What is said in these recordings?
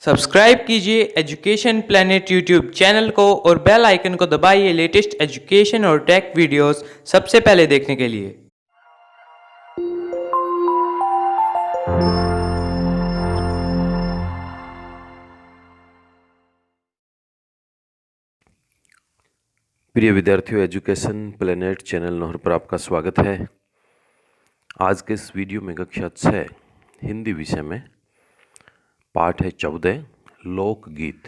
Subscribe कीजिए education planet YouTube channel को और बेल आइकन को दबाइए लेटेस्ट एजुकेशन और टेक वीडियोस सबसे पहले देखने के लिए। प्रिय विद्यार्थियों, एजुकेशन प्लेनेट चैनल नोहर पर आपका स्वागत है। आज के इस वीडियो में कक्षा 6 हिंदी विषय में पाठ है 14 लोकगीत।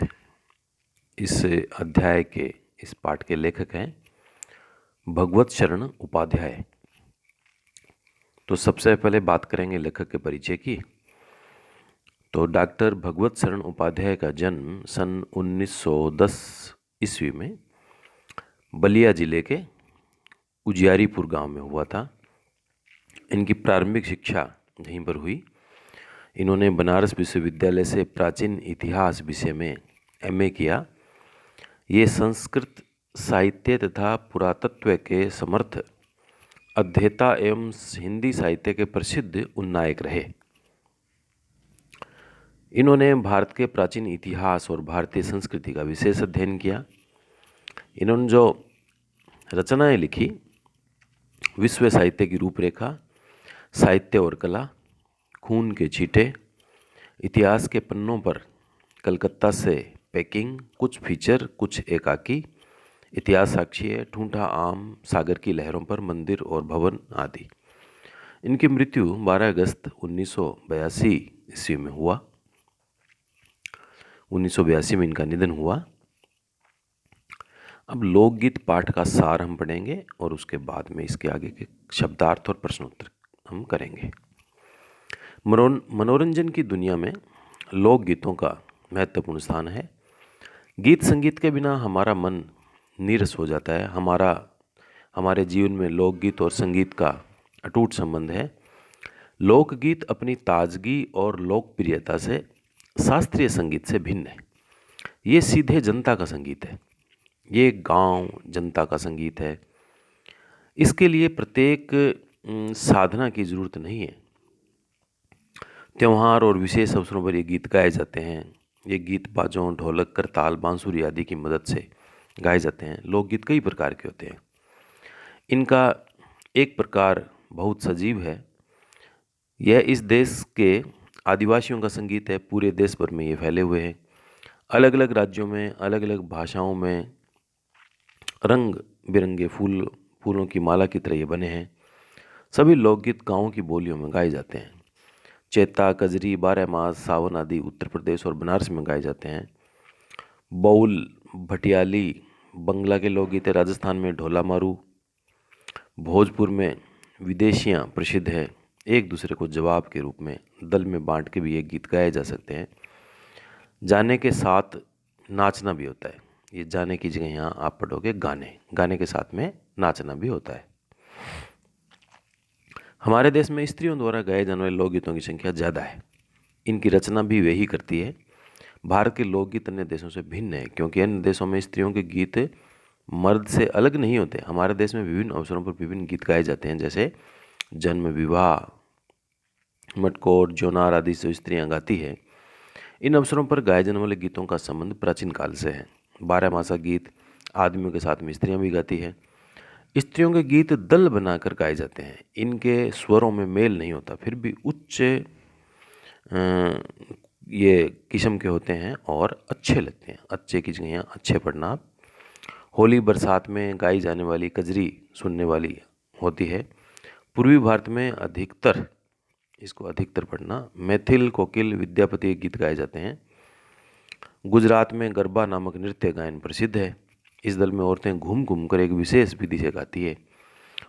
इस अध्याय के इस पाठ के लेखक हैं भगवत शरण उपाध्याय। तो सबसे पहले बात करेंगे लेखक के परिचय की। तो डॉक्टर भगवत शरण उपाध्याय का जन्म सन 1910 ईस्वी में बलिया जिले के उजियारीपुर गांव में हुआ था। इनकी प्रारंभिक शिक्षा यहीं पर हुई। इन्होंने बनारस विश्वविद्यालय से प्राचीन इतिहास विषय में एमए किया। ये संस्कृत साहित्य तथा पुरातत्व के समर्थ अध्येता एवं हिंदी साहित्य के प्रसिद्ध उन्नायक रहे। इन्होंने भारत के प्राचीन इतिहास और भारतीय संस्कृति का विशेष अध्ययन किया। इन्होंने जो रचनाएं लिखी, विश्व साहित्य की रूपरेखा, साहित्य और कला, खून के छींटे, इतिहास के पन्नों पर कलकत्ता से पैकिंग, कुछ फीचर, कुछ एकाकी, इतिहास साक्षी है, ठूंठा आम, सागर की लहरों पर मंदिर और भवन आदि। इनकी मृत्यु 12 अगस्त 1982 ईस्वी में हुआ। 1982 में इनका निधन हुआ। अब लोकगीत पाठ का सार हम पढ़ेंगे और उसके बाद में इसके आगे के शब्दार्थ और प्रश्नोत्तर हम करेंगे। मनोरंजन की दुनिया में लोकगीतों का महत्वपूर्ण स्थान है। गीत संगीत के बिना हमारा मन नीरस हो जाता है। हमारे जीवन में लोकगीत और संगीत का अटूट संबंध है। लोकगीत अपनी ताजगी और लोकप्रियता से शास्त्रीय संगीत से भिन्न है। ये सीधे जनता का संगीत है। ये गांव जनता का संगीत है। इसके लिए प्रत्येक साधना की जरूरत नहीं है। त्यौहार और विशेष अवसरों पर ये गीत गाए जाते हैं। ये गीत बाजों, ढोलक, करताल, बांसुरी आदि की मदद से गाए जाते हैं। लोकगीत कई प्रकार के होते हैं। इनका एक प्रकार बहुत सजीव है। यह इस देश के आदिवासियों का संगीत है। पूरे देश भर में ये फैले हुए हैं। अलग अलग राज्यों में, अलग अलग भाषाओं में रंग बिरंगे फूलों की माला की तरह ये बने हैं। सभी लोकगीत गाँव की बोलियों में गाए जाते हैं। चैता, कजरी, बारह मास, सावन आदि उत्तर प्रदेश और बनारस में गाए जाते हैं। बाउल, भटियाली बंगला के लोकगीत है। राजस्थान में ढोला मारू, भोजपुर में विदेशियाँ प्रसिद्ध है। एक दूसरे को जवाब के रूप में दल में बांट के भी ये गीत गाए जा सकते हैं। जाने के साथ नाचना भी होता है। ये जाने की जगह यहाँ आप पढ़ोगे गाने, गाने के साथ में नाचना भी होता है। हमारे देश में स्त्रियों द्वारा गाए जाने वाले लोकगीतों की संख्या ज़्यादा है। इनकी रचना भी वही करती है। भारत के लोकगीत अन्य देशों से भिन्न है क्योंकि अन्य देशों में स्त्रियों के गीत मर्द से अलग नहीं होते। हमारे देश में विभिन्न अवसरों पर विभिन्न गीत गाए जाते हैं, जैसे जन्म, विवाह, मटकोर, जोनार आदि से स्त्रियां गाती है। इन अवसरों पर गाए जाने वाले गीतों का संबंध प्राचीन काल से है। 12 मासा गीत आदमियों के साथ में स्त्रियां भी गाती है। स्त्रियों के गीत दल बनाकर गाए जाते हैं। इनके स्वरों में मेल नहीं होता, फिर भी उच्च ये किस्म के होते हैं और अच्छे लगते हैं। अच्छे की जगह अच्छे पढ़ना। होली बरसात में गाई जाने वाली कजरी सुनने वाली होती है। पूर्वी भारत में अधिकतर पढ़ना मैथिल, कोकिल, विद्यापति गीत गाए जाते हैं। गुजरात में गरबा नामक नृत्य गायन प्रसिद्ध है। इस दल में औरतें घूम घूम कर एक विशेष विधि से गाती है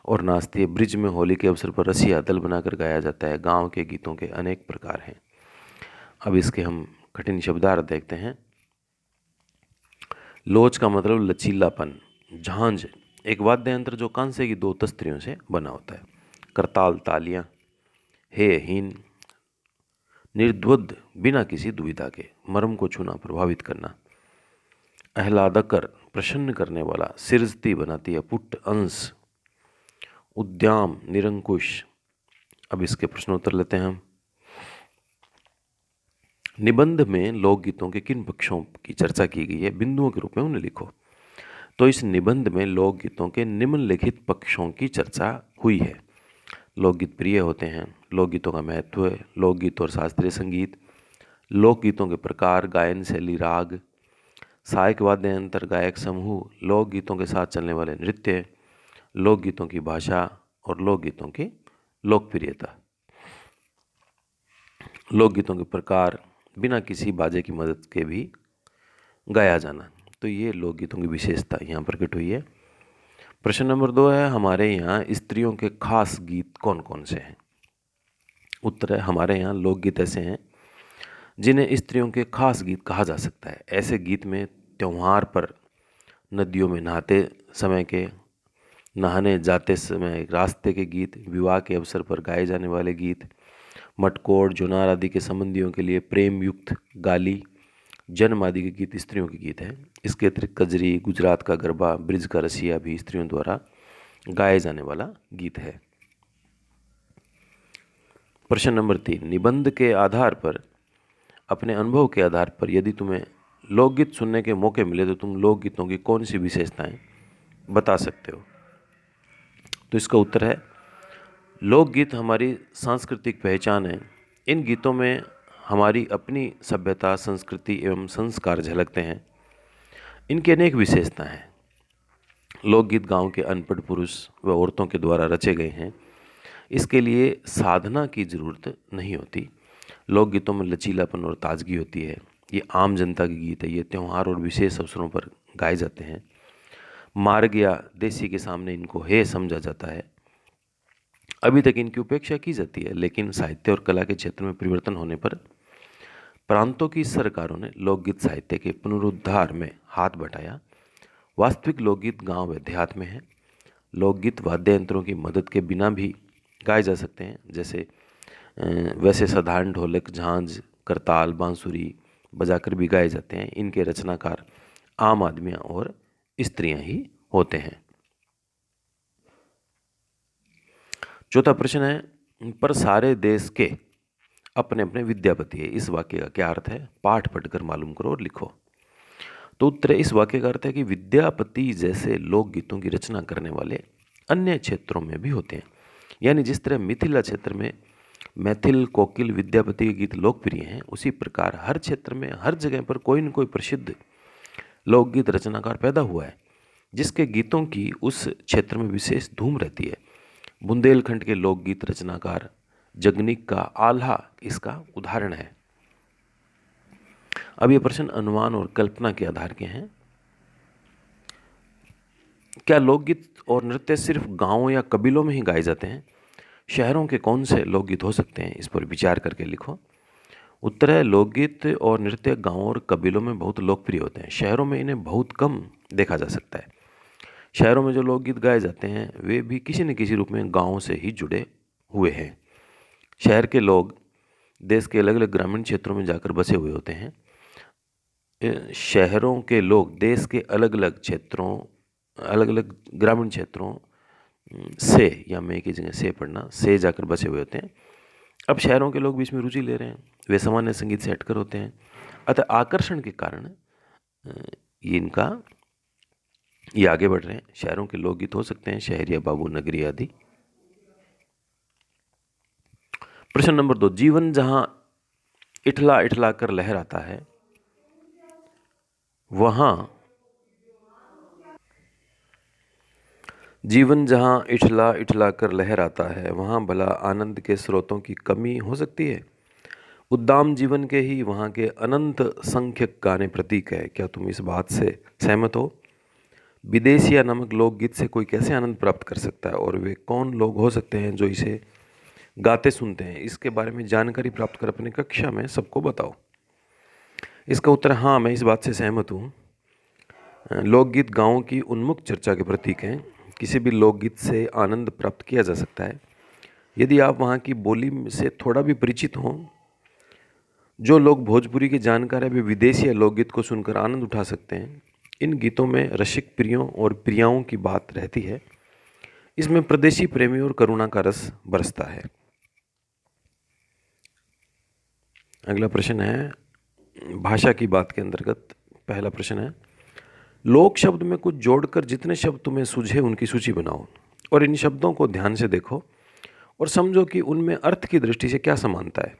और नाचती है। ब्रिज में होली के अवसर पर रसिया दल बनाकर गाया जाता है। गांव के गीतों के अनेक प्रकार हैं। अब इसके हम कठिन शब्दार्थ देखते हैं। लोच का मतलब लचीलापन। झांझ एक वाद्य यंत्र जो कांसे की 2 तस्तरियों से बना होता है। करताल, तालियां। हे, हीन, निर्द्वंद, बिना किसी दुविधा के, मर्म को छूना, प्रभावित करना। आह्लादकर, प्रसन्न करने वाला, सिरजती बनाती है। पुट्ट, अंश। उद्याम, निरंकुश। अब इसके प्रश्नोत्तर लेते हैं हम। निबंध में लोकगीतों के किन पक्षों की चर्चा की गई है, बिंदुओं के रूप में उन्हें लिखो। तो इस निबंध में लोकगीतों के निम्नलिखित पक्षों की चर्चा हुई है। लोकगीत प्रिय होते हैं, लोकगीतों का महत्व, लोकगीत और शास्त्रीय संगीत, लोकगीतों के प्रकार, गायन शैली, राग, सहायक वाद्य यंत्र, गायक समूह, लोकगीतों के साथ चलने वाले नृत्य, लोकगीतों की भाषा और लोकगीतों की लोकप्रियता। लोकगीतों के प्रकार, बिना किसी बाजे की मदद के भी गाया जाना। तो ये लोकगीतों की विशेषता यहाँ प्रकट हुई है। प्रश्न नंबर 2 है, हमारे यहाँ स्त्रियों के खास गीत कौन कौन से हैं? उत्तर है, हमारे यहाँ लोकगीत ऐसे हैं जिन्हें स्त्रियों के खास गीत कहा जा सकता है। ऐसे गीत में त्योहार पर नदियों में नहाते समय के, नहाने जाते समय रास्ते के गीत, विवाह के अवसर पर गाए जाने वाले गीत, मटकोड़, जुनार आदि के संबंधियों के लिए प्रेम युक्त गाली, जन्म आदि के गीत स्त्रियों के गीत हैं। इसके अतिरिक्त कजरी, गुजरात का गरबा, ब्रिज का रसिया भी स्त्रियों द्वारा गाए जाने वाला गीत है। प्रश्न नंबर 3, निबंध के आधार पर, अपने अनुभव के आधार पर यदि तुम्हें लोकगीत सुनने के मौके मिले तो तुम लोकगीतों की कौन सी विशेषताएं बता सकते हो? तो इसका उत्तर है, लोकगीत हमारी सांस्कृतिक पहचान है। इन गीतों में हमारी अपनी सभ्यता, संस्कृति एवं संस्कार झलकते हैं। इनकी अनेक विशेषताएं हैं। लोकगीत गांव के अनपढ़ पुरुष व औरतों के द्वारा रचे गए हैं। इसके लिए साधना की जरूरत नहीं होती। लोकगीतों में लचीलापन और ताजगी होती है। ये आम जनता के गीत है। ये त्यौहार और विशेष अवसरों पर गाए जाते हैं। मार्ग या देसी के सामने इनको हे समझा जाता है। अभी तक इनकी उपेक्षा की जाती है, लेकिन साहित्य और कला के क्षेत्र में परिवर्तन होने पर प्रांतों की सरकारों ने लोकगीत साहित्य के पुनरुद्धार में हाथ बटाया। वास्तविक लोकगीत गांव व देहात में है। लोकगीत वाद्य यंत्रों की मदद के बिना भी गाए जा सकते हैं। जैसे वैसे साधारण ढोलक, झांझ, करताल, बांसुरी बजाकर भी गाए जाते हैं। इनके रचनाकार आम आदमियाँ और स्त्रियां ही होते हैं। चौथा प्रश्न है, पर सारे देश के अपने अपने विद्यापति है। इस वाक्य का क्या अर्थ है? पाठ पढ़कर मालूम करो और लिखो। तो उत्तर है, इस वाक्य का अर्थ है कि विद्यापति जैसे लोकगीतों की रचना करने वाले अन्य क्षेत्रों में भी होते हैं। यानी जिस तरह मिथिला क्षेत्र में मैथिल, कोकिल, विद्यापति के गीत लोकप्रिय हैं, उसी प्रकार हर क्षेत्र में हर जगह पर कोई न कोई प्रसिद्ध लोकगीत रचनाकार पैदा हुआ है, जिसके गीतों की उस क्षेत्र में विशेष धूम रहती है। बुंदेलखंड के लोकगीत रचनाकार जगनीक का आल्हा इसका उदाहरण है। अब ये प्रश्न अनुमान और कल्पना के आधार के हैं। क्या लोकगीत और नृत्य सिर्फ गांवों या कबीलों में ही गाए जाते हैं? शहरों के कौन से लोकगीत हो सकते हैं? इस पर विचार करके लिखो। उत्तर है, लोकगीत और नृत्य गांवों और कबीलों में बहुत लोकप्रिय होते हैं। शहरों में इन्हें बहुत कम देखा जा सकता है। शहरों में जो लोकगीत गाए जाते हैं वे भी किसी न किसी रूप में गाँवों से ही जुड़े हुए हैं। शहर के लोग देश के अलग अलग ग्रामीण क्षेत्रों में जाकर बसे हुए होते हैं। शहरों के लोग देश के अलग अलग क्षेत्रों, अलग अलग ग्रामीण क्षेत्रों से, या मैं की जगह से पढ़ना, से जाकर बसे हुए होते हैं। अब शहरों के लोग भी इसमें रुचि ले रहे हैं। वे सामान्य संगीत से हटकर होते हैं। अतः आकर्षण के कारण ये आगे बढ़ रहे हैं। शहरों के लोकगीत हो सकते हैं शहरिया बाबू, नगरी आदि। प्रश्न नंबर 2, जीवन जहां इठला इठला कर लहराता है वहां जीवन जहां इठला इठला कर लहराता है वहां भला आनंद के स्रोतों की कमी हो सकती है? उद्दाम जीवन के ही वहां के अनंत संख्यक गाने प्रतीक है। क्या तुम इस बात से सहमत हो? विदेशिया नामक लोकगीत से कोई कैसे आनंद प्राप्त कर सकता है और वे कौन लोग हो सकते हैं जो इसे गाते सुनते हैं? इसके बारे में जानकारी प्राप्त कर अपनी कक्षा में सबको बताओ। इसका उत्तर हाँ, मैं इस बात से सहमत हूँ। लोकगीत गाँव की उन्मुख चर्चा के प्रतीक हैं। किसी भी लोकगीत से आनंद प्राप्त किया जा सकता है यदि आप वहाँ की बोली से थोड़ा भी परिचित हों। जो लोग भोजपुरी के जानकार हैं वे विदेशी लोकगीत को सुनकर आनंद उठा सकते हैं। इन गीतों में रसिक प्रियों और प्रियाओं की बात रहती है। इसमें प्रदेशी प्रेमी और करुणा का रस बरसता है। अगला प्रश्न है, भाषा की बात के अंतर्गत पहला प्रश्न है, लोक शब्द में कुछ जोड़कर जितने शब्द तुम्हें सूझे उनकी सूची बनाओ और इन शब्दों को ध्यान से देखो और समझो कि उनमें अर्थ की दृष्टि से क्या समानता है।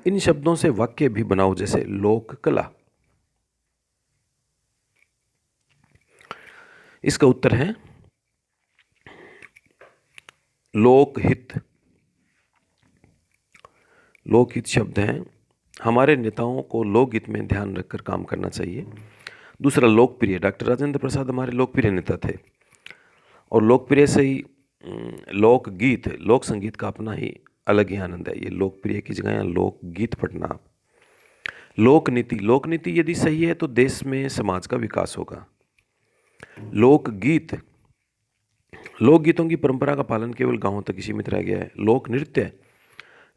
इन शब्दों से वाक्य भी बनाओ, जैसे लोक कला। इसका उत्तर है लोकहित। लोकहित शब्द हैं, हमारे नेताओं को लोकहित में ध्यान रखकर काम करना चाहिए। दूसरा लोकप्रिय, डॉक्टर राजेंद्र प्रसाद हमारे लोकप्रिय नेता थे और लोकप्रिय से ही लोकगीत, लोक संगीत का अपना ही अलग ही आनंद है। ये लोकप्रिय की जगह यहाँ लोकगीत पढ़ना आप। लोकनीति, लोकनीति यदि सही है तो देश में समाज का विकास होगा। लोकगीत, लोकगीतों की परंपरा का पालन केवल गांवों तक ही सीमित रह गया है। लोक नृत्य,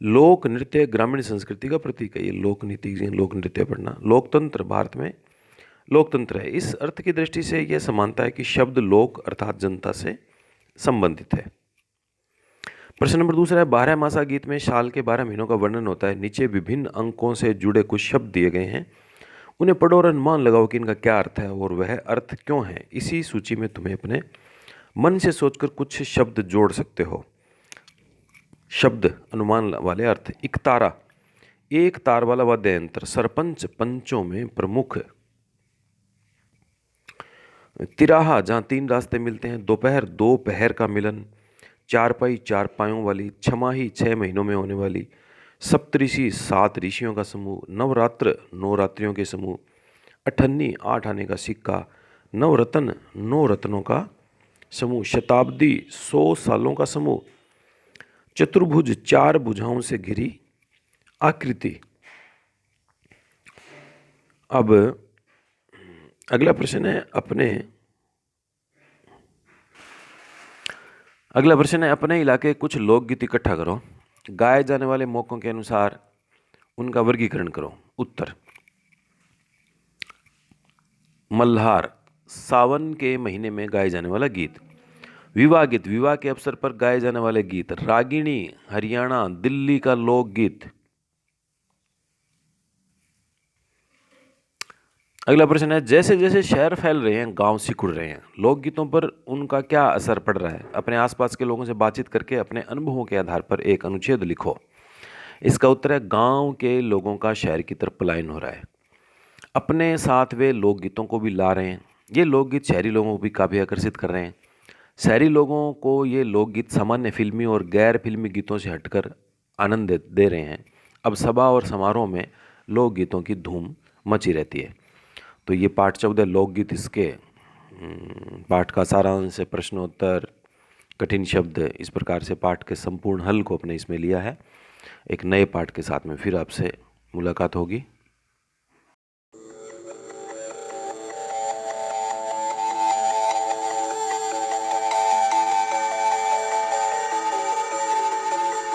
लोक नृत्य ग्रामीण संस्कृति का प्रतीक है। ये लोक नीति, लोक नृत्य पढ़ना। लोकतंत्र, भारत में लोकतंत्र है। इस अर्थ की दृष्टि से यह समानता है कि शब्द लोक अर्थात जनता से संबंधित है। प्रश्न नंबर दूसरा है, 12 मासा गीत में साल के 12 महीनों का वर्णन होता है। नीचे विभिन्न अंकों से जुड़े कुछ शब्द दिए गए हैं, उन्हें पढ़ो और अनुमान लगाओ कि इनका क्या अर्थ है और वह अर्थ क्यों है। इसी सूची में तुम्हें अपने मन से सोचकर कुछ शब्द जोड़ सकते हो। शब्द अनुमान वाले अर्थ, इकतारा, एक तार वाला वाद्य यंत्र। सरपंच, पंचों में प्रमुख। तिराहा, जहाँ 3 रास्ते मिलते हैं। दोपहर, 2 पहर का मिलन। चारपाई, 4 पायों वाली। छमाही, 6 महीनों में होने वाली। सप्तऋषि, 7 ऋषियों का समूह। नवरात्र, 9 रात्रियों के समूह। अठन्नी, 8 आने का सिक्का। नवरत्न, 9 रत्नों का समूह। शताब्दी, 100 सालों का समूह। चतुर्भुज, 4 भुजाओं से घिरी आकृति। अब अगला प्रश्न है, अपने इलाके कुछ लोकगीत इकट्ठा करो, गाए जाने वाले मौकों के अनुसार उनका वर्गीकरण करो। उत्तर, मल्हार, सावन के महीने में गाए जाने वाला गीत। विवाह गीत, विवाह के अवसर पर गाए जाने वाले गीत। रागिणी, हरियाणा, दिल्ली का लोकगीत। अगला प्रश्न है, जैसे जैसे शहर फैल रहे हैं, गांव सिकुड़ रहे हैं, लोकगीतों पर उनका क्या असर पड़ रहा है। अपने आसपास के लोगों से बातचीत करके अपने अनुभवों के आधार पर एक अनुच्छेद लिखो। इसका उत्तर है, गांव के लोगों का शहर की तरफ पलायन हो रहा है। अपने साथ वे लोकगीतों को भी ला रहे हैं। ये लोकगीत शहरी लोगों को भी काफ़ी आकर्षित कर रहे हैं। शहरी लोगों को ये लोकगीत सामान्य फिल्मी और गैर फिल्मी गीतों से हटकर आनंद दे रहे हैं। अब सभा और समारोह में लोकगीतों की धूम मची रहती है। तो ये पाठ 14 लोकगीत, इसके पाठ का सारांश, प्रश्नोत्तर, कठिन शब्द, इस प्रकार से पाठ के संपूर्ण हल को अपने इसमें लिया है। एक नए पाठ के साथ में फिर आपसे मुलाकात होगी।